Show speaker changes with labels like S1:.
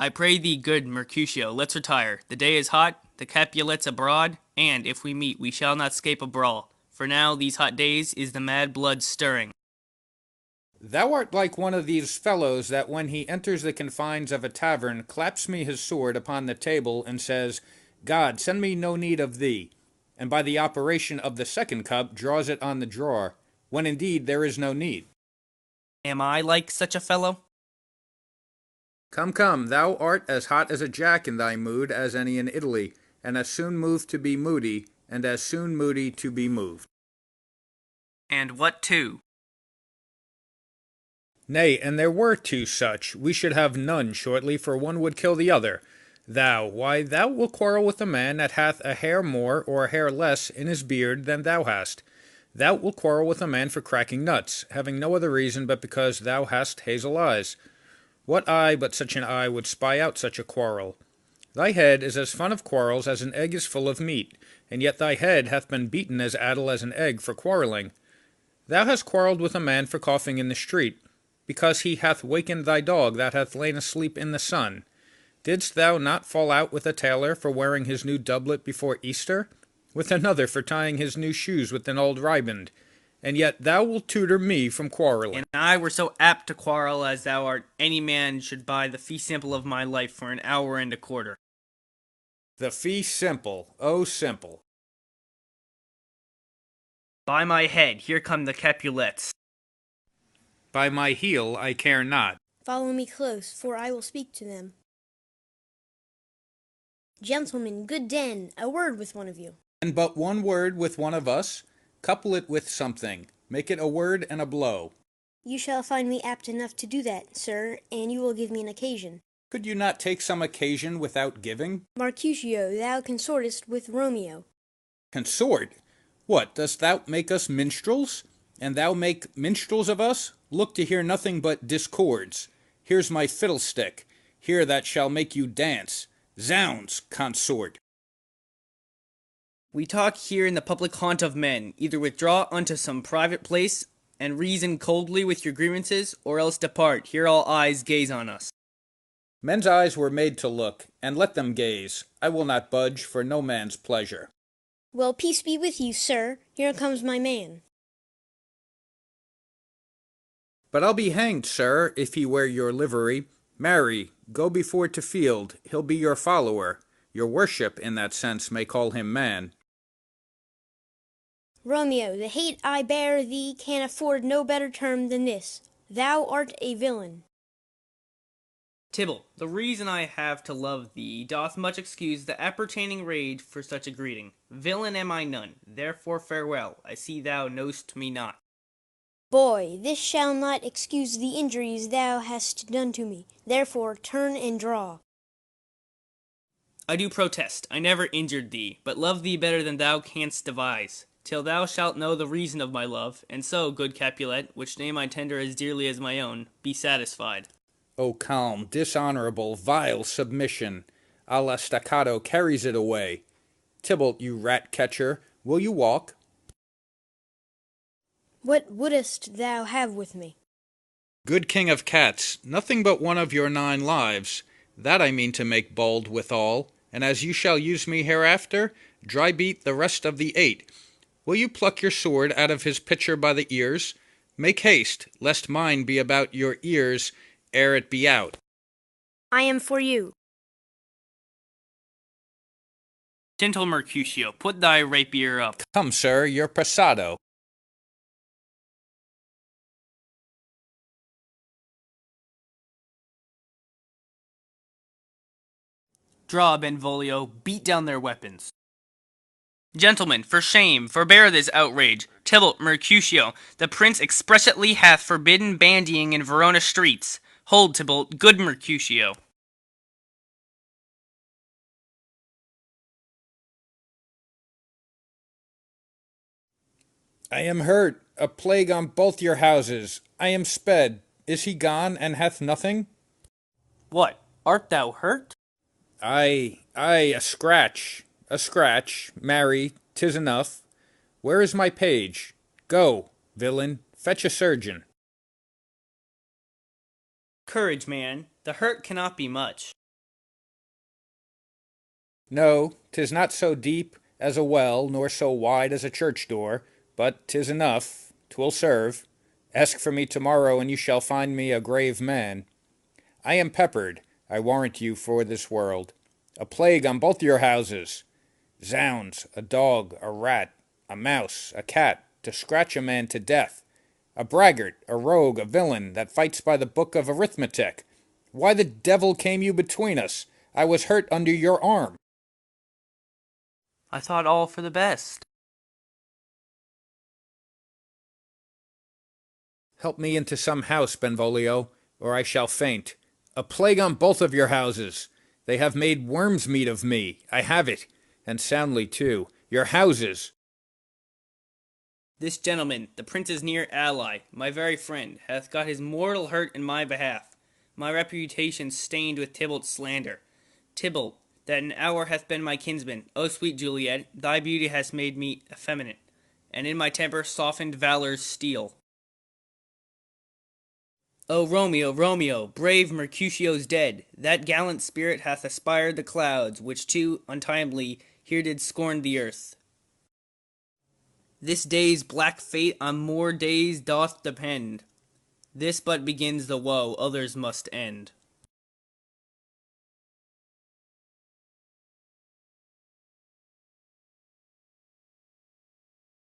S1: I pray thee, good Mercutio, let's retire. The day is hot, the Capulets abroad, and, if we meet, we shall not scape a brawl. For now, these hot days, is the mad blood stirring.
S2: Thou art like one of these fellows that when he enters the confines of a tavern claps me his sword upon the table and says, God, send me no need of thee, and by the operation of the second cup draws it on the drawer, when indeed there is no need.
S1: Am I like such a fellow?
S2: Come, come, thou art as hot as a jack in thy mood as any in Italy, and as soon moved to be moody, and as soon moody to be moved.
S1: And what too?
S2: Nay, and there were two such, we should have none shortly, for one would kill the other. Why, thou wilt quarrel with a man that hath a hair more or a hair less in his beard than thou hast. Thou wilt quarrel with a man for cracking nuts, having no other reason but because thou hast hazel eyes. What eye but such an eye would spy out such a quarrel? Thy head is as fond of quarrels as an egg is full of meat, and yet thy head hath been beaten as addle as an egg for quarrelling. Thou hast quarrelled with a man for coughing in the street, because he hath wakened thy dog that hath lain asleep in the sun. Didst thou not fall out with a tailor for wearing his new doublet before Easter, with another for tying his new shoes with an old riband? And yet thou wilt tutor me from quarrelling.
S1: And I were so apt to quarrel as thou art, any man should buy the fee simple of my life for an hour and a quarter.
S2: The fee simple, oh simple.
S1: By my head, here come the Capulets.
S2: By my heel I care not.
S3: Follow me close, for I will speak to them. Gentlemen, good den, a word with one of you.
S2: And but one word with one of us, couple it with something, make it a word and a blow.
S3: You shall find me apt enough to do that, sir, and you will give me an occasion.
S2: Could you not take some occasion without giving?
S3: Mercutio, thou consortest with Romeo.
S2: Consort? What, dost thou make us minstrels? And thou make minstrels of us? Look to hear nothing but discords. Here's my fiddlestick. Here that shall make you dance. Zounds, consort!
S1: We talk here in the public haunt of men. Either withdraw unto some private place, and reason coldly with your grievances, or else depart. Here all eyes gaze on us.
S2: Men's eyes were made to look, and let them gaze. I will not budge for no man's pleasure.
S3: Well, peace be with you, sir. Here comes my man.
S2: But I'll be hanged, sir, if he wear your livery. Marry, go before to field, he'll be your follower. Your worship, in that sense, may call him man.
S3: Romeo, the hate I bear thee can afford no better term than this. Thou art a villain.
S1: Tybalt, the reason I have to love thee doth much excuse the appertaining rage for such a greeting. Villain am I none, therefore farewell. I see thou know'st me not.
S3: Boy, this shall not excuse the injuries thou hast done to me. Therefore turn and draw.
S1: I do protest, I never injured thee, but love thee better than thou canst devise, till thou shalt know the reason of my love, and so, good Capulet, which name I tender as dearly as my own, be satisfied.
S2: O calm, dishonorable, vile submission! A la staccato carries it away. Tybalt, you rat-catcher, will you walk?
S3: What wouldest thou have with me?
S2: Good king of cats, nothing but one of your 9 lives. That I mean to make bold withal, and as you shall use me hereafter, dry beat the rest of the 8. Will you pluck your sword out of his pitcher by the ears? Make haste, lest mine be about your ears ere it be out.
S3: I am for you.
S1: Gentle Mercutio, put thy rapier up.
S2: Come, sir, your passado.
S1: Draw, Benvolio, beat down their weapons. Gentlemen, for shame, forbear this outrage. Tybalt, Mercutio, the prince expressly hath forbidden bandying in Verona streets. Hold, Tybalt, good Mercutio.
S2: I am hurt, a plague on both your houses. I am sped. Is he gone, and hath nothing?
S1: What, art thou hurt?
S2: Ay, a scratch, marry, 'tis enough. Where is my page? Go, villain, fetch a surgeon.
S1: Courage, man, the hurt cannot be much.
S2: No, 'tis not so deep as a well, nor so wide as a church door, but 'tis enough, 'twill serve. Ask for me tomorrow, and you shall find me a grave man. I am peppered, I warrant you, for this world. A plague on both your houses. Zounds, a dog, a rat, a mouse, a cat, to scratch a man to death. A braggart, a rogue, a villain, that fights by the book of arithmetic. Why the devil came you between us? I was hurt under your arm.
S1: I thought all for the best.
S2: Help me into some house, Benvolio, or I shall faint. A plague on both of your houses. They have made worm's meat of me. I have it, and soundly too. Your houses.
S1: This gentleman, the prince's near ally, my very friend, hath got his mortal hurt in my behalf. My reputation stained with Tybalt's slander. Tybalt, that an hour hath been my kinsman, O sweet Juliet, thy beauty has made me effeminate, and in my temper softened valor's steel. O Romeo, Romeo, brave Mercutio's dead. That gallant spirit hath aspired the clouds, which too untimely here did scorn the earth. This day's black fate on more days doth depend. This but begins the woe, others must end.